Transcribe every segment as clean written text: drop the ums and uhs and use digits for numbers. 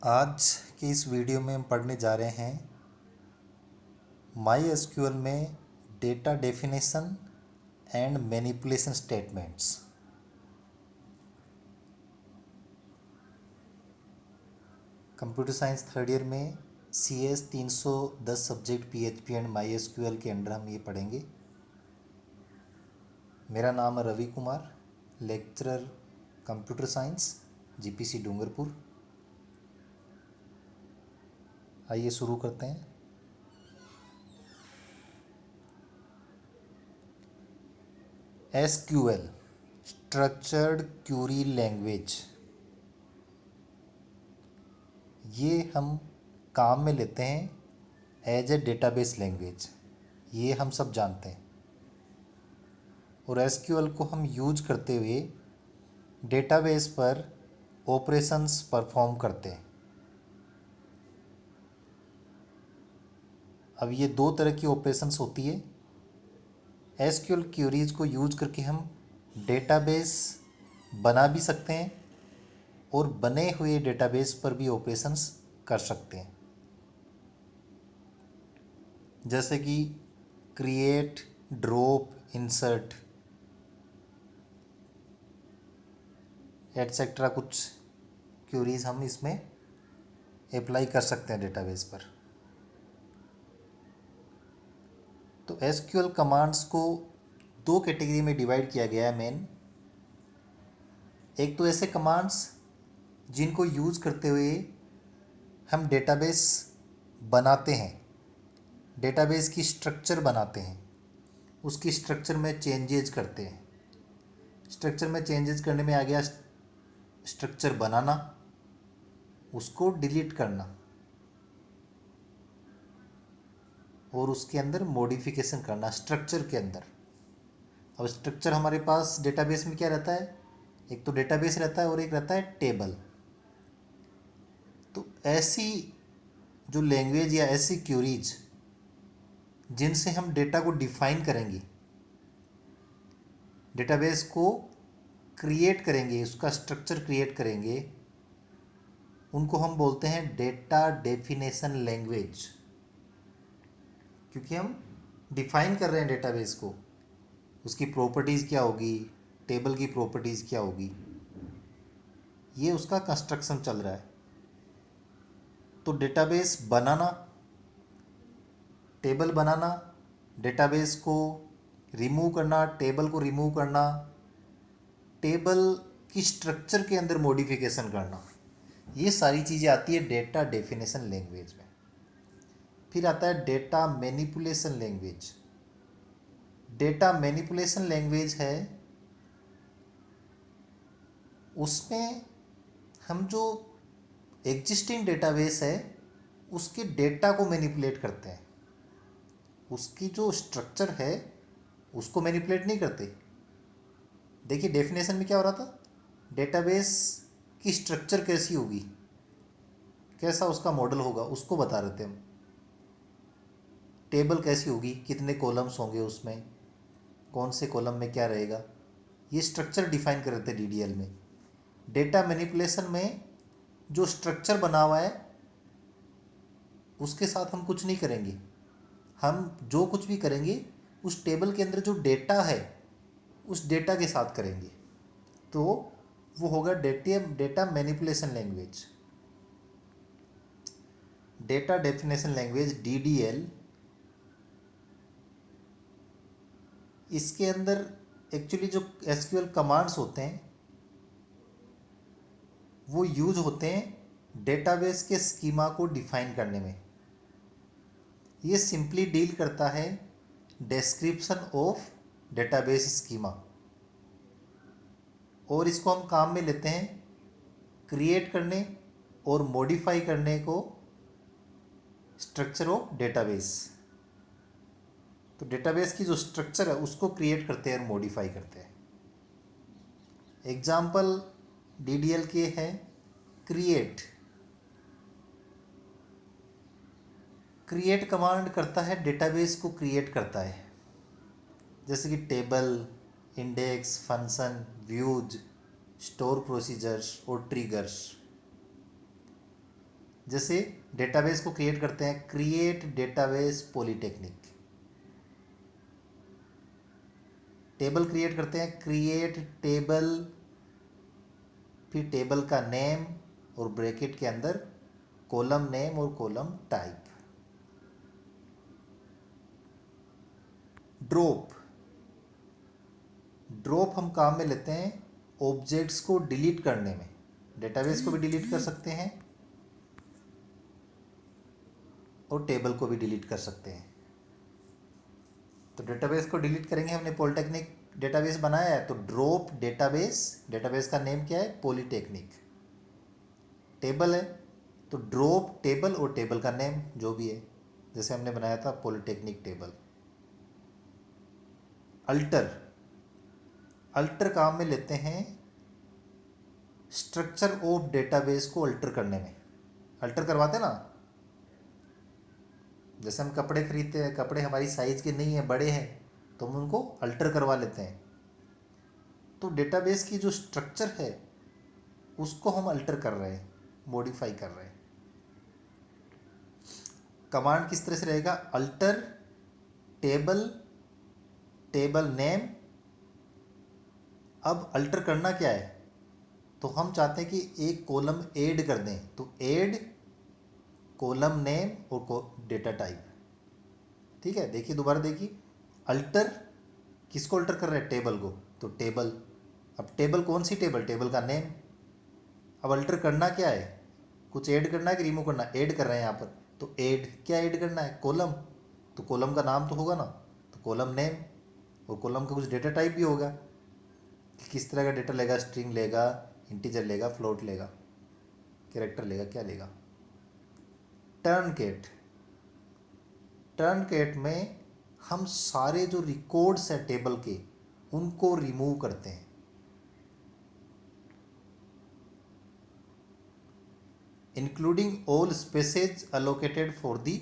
आज की इस वीडियो में हम पढ़ने जा रहे हैं माई एसक्यूएल में data definition and manipulation statements. Computer science third year में CS 310 subject PHP and my SQL के अंडर हम ये पढ़ेंगे। मेरा नाम है Ravi Kumar, lecturer computer science, GPC Dungarpur. आइए शुरू करते हैं। SQL स्ट्रक्चर्ड क्यूरी लैंग्वेज, ये हम काम में लेते हैं एज ए डेटाबेस लैंग्वेज, ये हम सब जानते हैं। और एसक्यूएल को हम यूज करते हुए डेटाबेस पर ऑपरेशंस परफॉर्म करते हैं। अब ये दो तरह की ऑपरेशंस होती है। एसक्यूएल क्यूरीज को यूज करके हम डेटाबेस बना भी सकते हैं और बने हुए डेटाबेस पर भी ऑपरेशंस कर सकते हैं, जैसे कि क्रिएट, ड्रॉप, इंसर्ट एटसेट्रा। कुछ क्यूरीज हम इसमें अप्लाई कर सकते हैं डेटाबेस पर। तो एसक्यूएल कमांड्स को दो कैटेगरी में डिवाइड किया गया है मेन। एक तो ऐसे कमांड्स जिनको यूज करते हुए हम डेटाबेस बनाते हैं, डेटाबेस की स्ट्रक्चर बनाते हैं, उसकी स्ट्रक्चर में चेंजेस करते हैं। स्ट्रक्चर में चेंजेस करने में आ गया स्ट्रक्चर बनाना, उसको डिलीट करना और उसके अंदर मॉडिफिकेशन करना स्ट्रक्चर के अंदर। अब स्ट्रक्चर हमारे पास डेटाबेस में क्या रहता है, एक तो डेटाबेस रहता है और एक रहता है टेबल। तो ऐसी जो लैंग्वेज या ऐसी क्यूरीज जिनसे हम डेटा को डिफाइन करेंगे, डेटाबेस को क्रिएट करेंगे, उसका स्ट्रक्चर क्रिएट करेंगे, उनको हम बोलते हैं डेटा डेफिनेशन लैंग्वेज। क्योंकि हम डिफाइन कर रहे हैं डेटाबेस को, उसकी प्रॉपर्टीज़ क्या होगी, टेबल की प्रॉपर्टीज़ क्या होगी, ये उसका कंस्ट्रक्शन चल रहा है। तो डेटाबेस बनाना, टेबल बनाना, डेटाबेस को रिमूव करना, टेबल को रिमूव करना, टेबल की स्ट्रक्चर के अंदर मॉडिफिकेशन करना, ये सारी चीज़ें आती है डेटा डेफिनेशन लैंग्वेज में। फिर आता है data manipulation language. Data manipulation language है, उसमें हम जो एग्जिस्टिंग डेटाबेस है उसके डेटा को मैनिपुलेट करते हैं। उसकी जो स्ट्रक्चर है उसको मैनिपुलेट नहीं करते। देखिए डेफिनेशन में क्या हो रहा था, डेटाबेस की स्ट्रक्चर कैसी होगी, कैसा उसका मॉडल होगा, उसको बता रहे थे हम। टेबल कैसी होगी, कितने कॉलम्स होंगे उसमें, कौन से कॉलम में क्या रहेगा, ये स्ट्रक्चर डिफाइन कर रहे थे DDL में। डेटा मैनिपुलेशन में जो स्ट्रक्चर बना हुआ है उसके साथ हम कुछ नहीं करेंगे। हम जो कुछ भी करेंगे उस टेबल के अंदर जो डेटा है उस डेटा के साथ करेंगे। तो वो होगा data manipulation language. Data definition language DDL, इसके अंदर एक्चुअली जो SQL कमांड्स होते हैं वो यूज होते हैं डेटाबेस के स्कीमा को डिफाइन करने में। ये सिंपली डील करता है डिस्क्रिप्शन ऑफ डेटाबेस स्कीमा, और इसको हम काम में लेते हैं क्रिएट करने और मॉडिफाई करने को स्ट्रक्चर ऑफ डेटाबेस। तो डेटाबेस की जो स्ट्रक्चर है उसको क्रिएट करते हैं और मॉडिफाई करते हैं। एग्जाम्पल DDL के हैं क्रिएट। क्रिएट कमांड करता है, डेटाबेस को क्रिएट करता है, जैसे कि table, index, function, views, store procedures और ट्रिगर्स। जैसे डेटाबेस को क्रिएट करते हैं, create database polytechnic. Table create करते हैं, क्रिएट टेबल, फिर टेबल का नेम और ब्रैकेट के अंदर कॉलम नेम और कॉलम टाइप। ड्रॉप, ड्रॉप हम काम में लेते हैं ऑब्जेक्ट्स को डिलीट करने में। डेटाबेस को भी डिलीट कर सकते हैं और टेबल को भी डिलीट कर सकते हैं। तो डेटाबेस को डिलीट करेंगे, हमने पॉलीटेक्निक डेटाबेस बनाया है तो ड्रॉप डेटाबेस, डेटाबेस का नेम क्या है, पॉलीटेक्निक। टेबल है तो ड्रॉप टेबल और टेबल का नेम जो भी है, जैसे हमने बनाया था पॉलीटेक्निक टेबल। अल्टर, अल्टर काम में लेते हैं स्ट्रक्चर ऑफ डेटाबेस को अल्टर करने में। अल्टर करवाते ना, जैसे हम कपड़े खरीदते हैं, कपड़े हमारी साइज के नहीं है, बड़े हैं, तो हम उनको अल्टर करवा लेते हैं। तो डेटाबेस की जो स्ट्रक्चर है उसको हम अल्टर कर रहे हैं, मॉडिफाई कर रहे हैं। कमांड किस तरह से रहेगा, अल्टर टेबल, टेबल नेम। अब अल्टर करना क्या है, तो हम चाहते हैं कि एक कॉलम ऐड कर दें, तो ऐड कॉलम नेम और डेटा टाइप। ठीक है, देखिए दोबारा देखिए, अल्टर किसको अल्टर कर रहे हैं, टेबल को, तो टेबल। अब टेबल कौन सी टेबल, टेबल का नेम। अब अल्टर करना क्या है, कुछ ऐड करना है कि रिमूव करना, ऐड कर रहे हैं यहाँ पर, तो ऐड क्या ऐड करना है, कॉलम, तो कॉलम का नाम तो होगा ना, तो कॉलम नेम, और कॉलम का कुछ डेटा टाइप भी होगा कि किस तरह का डेटा लेगा, स्ट्रिंग लेगा, इंटीजर लेगा, फ्लोट लेगा, कैरेक्टर लेगा, क्या लेगा। टर्नकेट, टर्नकेट में हम सारे जो रिकॉर्ड्स हैं टेबल के उनको रिमूव करते हैं। Including all spaces allocated for the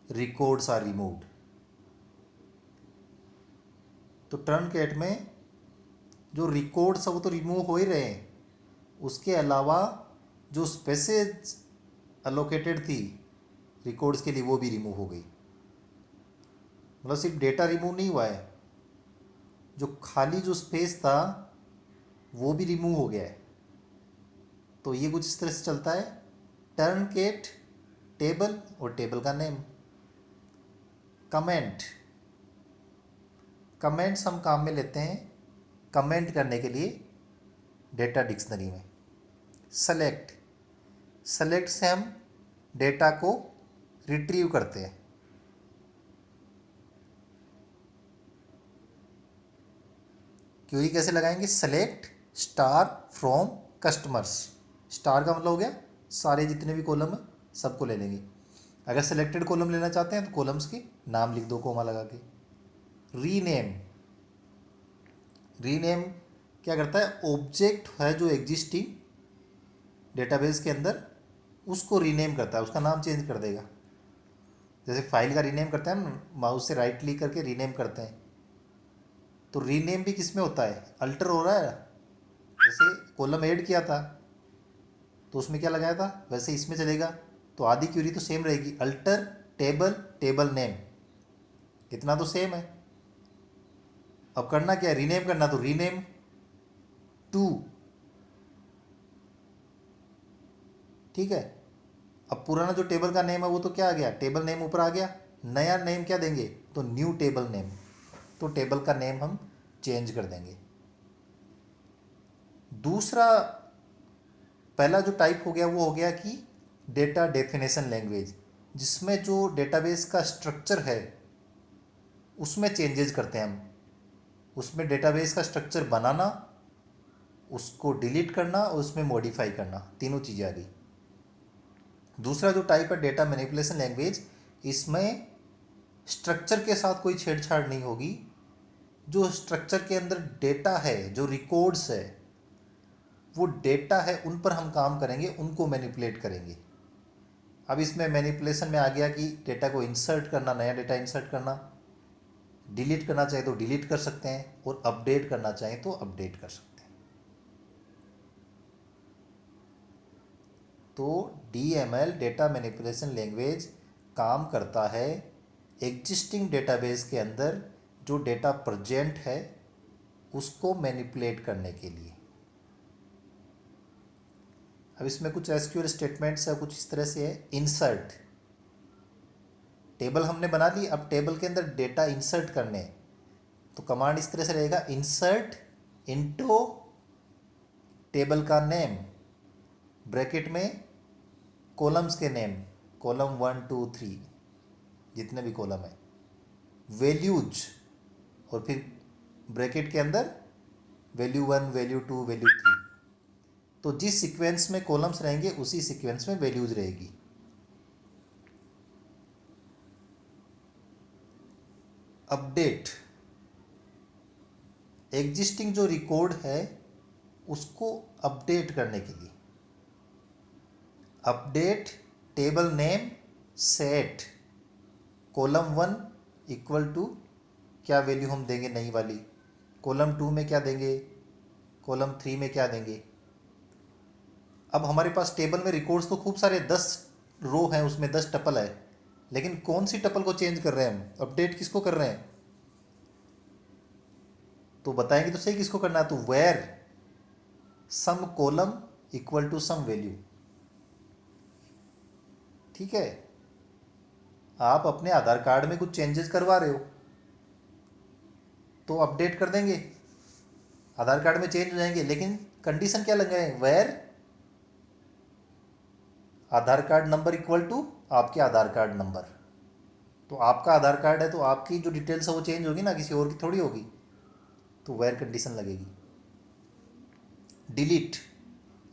records are removed. तो टर्नकेट में जो रिकॉर्ड्स है वो तो रिमूव हो ही रहे हैं, उसके अलावा जो स्पेसेज अलोकेटेड थी रिकॉर्ड्स के लिए वो भी रिमूव हो गई। मतलब सिर्फ डेटा रिमूव नहीं हुआ है, जो खाली जो स्पेस था वो भी रिमूव हो गया है। तो ये कुछ इस तरह से चलता है, टर्नकेट टेबल और टेबल का नेम। कमेंट, कमेंट्स हम काम में लेते हैं कमेंट करने के लिए डेटा डिक्शनरी में। सेलेक्ट, सेलेक्ट से हम डेटा को रिट्रीव करते हैं। क्वेरी कैसे लगाएंगे, select star from customers. Star का मतलब हो गया सारे जितने भी कॉलम है सबको ले लेंगे। अगर सेलेक्टेड कॉलम लेना चाहते हैं तो कॉलम्स के नाम लिख दो कोमा लगा के। रीनेम, रीनेम क्या करता है, ऑब्जेक्ट है जो एग्जिस्टिंग डेटाबेस के अंदर उसको रीनेम करता है, उसका नाम चेंज कर देगा। जैसे फाइल का रीनेम करते हैं ना, माउस से राइट क्लिक करके रीनेम करते हैं, तो रीनेम भी किस में होता है, अल्टर हो रहा है। जैसे कॉलम ऐड किया था तो उसमें क्या लगाया था, वैसे इसमें चलेगा, तो आधी क्वेरी तो सेम रहेगी, अल्टर टेबल टेबल नेम, इतना तो सेम है। अब करना क्या है, रीनेम करना, तो रीनेम टू। ठीक है, अब पुराना जो टेबल का नेम है वो तो क्या आ गया, टेबल नेम ऊपर आ गया, नया नेम क्या देंगे, तो न्यू टेबल नेम, तो टेबल का नेम हम चेंज कर देंगे। दूसरा, पहला जो टाइप हो गया वो हो गया कि डेटा डेफिनेशन लैंग्वेज, जिसमें जो डेटाबेस का स्ट्रक्चर है उसमें चेंजेस करते हैं हम। उसमें डेटाबेस का स्ट्रक्चर बनाना, उसको डिलीट करना और उसमें मॉडिफाई करना, तीनों चीज़ें आ गई। दूसरा जो टाइप है डेटा मैनिपुलेशन लैंग्वेज, इसमें स्ट्रक्चर के साथ कोई छेड़छाड़ नहीं होगी, जो स्ट्रक्चर के अंदर डेटा है, जो रिकॉर्ड्स है, वो डेटा है उन पर हम काम करेंगे, उनको मैनिपुलेट करेंगे। अब इसमें मैनिपुलेशन में आ गया कि डेटा को इंसर्ट करना, नया डेटा इंसर्ट करना, डिलीट करना चाहे तो डिलीट कर सकते हैं और अपडेट करना चाहें तो अपडेट कर सकते हैं। तो DML डेटा मैनिपुलेशन लैंग्वेज काम करता है एग्जिस्टिंग डेटाबेस के अंदर जो डेटा प्रेजेंट है उसको मैनिपुलेट करने के लिए। अब इसमें कुछ एसक्यूएल स्टेटमेंट्स है, कुछ इस तरह से है। इंसर्ट, टेबल हमने बना ली, अब टेबल के अंदर डेटा इंसर्ट करने, तो कमांड इस तरह से रहेगा, इंसर्ट इनटू टेबल का नेम, ब्रैकेट में कॉलम्स के नेम, कॉलम 1 2 3 जितने भी कॉलम है, वैल्यूज, और फिर ब्रैकेट के अंदर वैल्यू 1 वैल्यू 2 वैल्यू 3। तो जिस सीक्वेंस में कॉलम्स रहेंगे उसी सीक्वेंस में वैल्यूज रहेगी। अपडेट, एग्जिस्टिंग जो रिकॉर्ड है उसको अपडेट करने के लिए। Update table name set column 1 equal to क्या वैल्यू हम देंगे नई वाली, कॉलम 2 में क्या देंगे, कॉलम 3 में क्या देंगे। अब हमारे पास टेबल में रिकॉर्ड्स तो खूब सारे 10 रो हैं, उसमें 10 टपल है, लेकिन कौन सी टपल को चेंज कर रहे हैं हम, अपडेट किसको कर रहे हैं, तो बताएंगे तो सही किसको करना है। तो where some column equal to some value. ठीक है, आप अपने आधार कार्ड में कुछ चेंजेस करवा रहे हो तो अपडेट कर देंगे, आधार कार्ड में चेंज हो जाएंगे, लेकिन कंडीशन क्या लगाए, where Aadhaar card number equal to आपके आधार कार्ड नंबर। तो आपका आधार कार्ड है तो आपकी जो डिटेल्स है वो चेंज होगी ना, किसी और की थोड़ी होगी, तो वेयर कंडीशन लगेगी। डिलीट,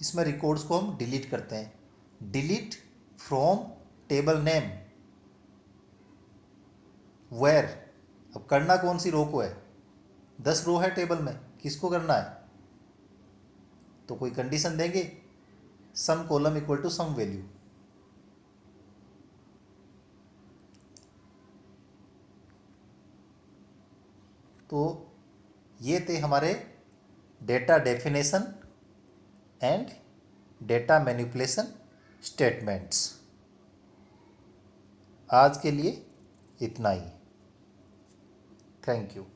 इसमें रिकॉर्ड्स को हम डिलीट करते हैं, delete from table name, where, अब करना कौन सी रो को है, 10 रो है टेबल में, किसको करना है, तो कोई कंडीशन देंगे, some column equal to some value. तो ये थे हमारे data definition and data manipulation statements. आज के लिए इतना ही। Thank you.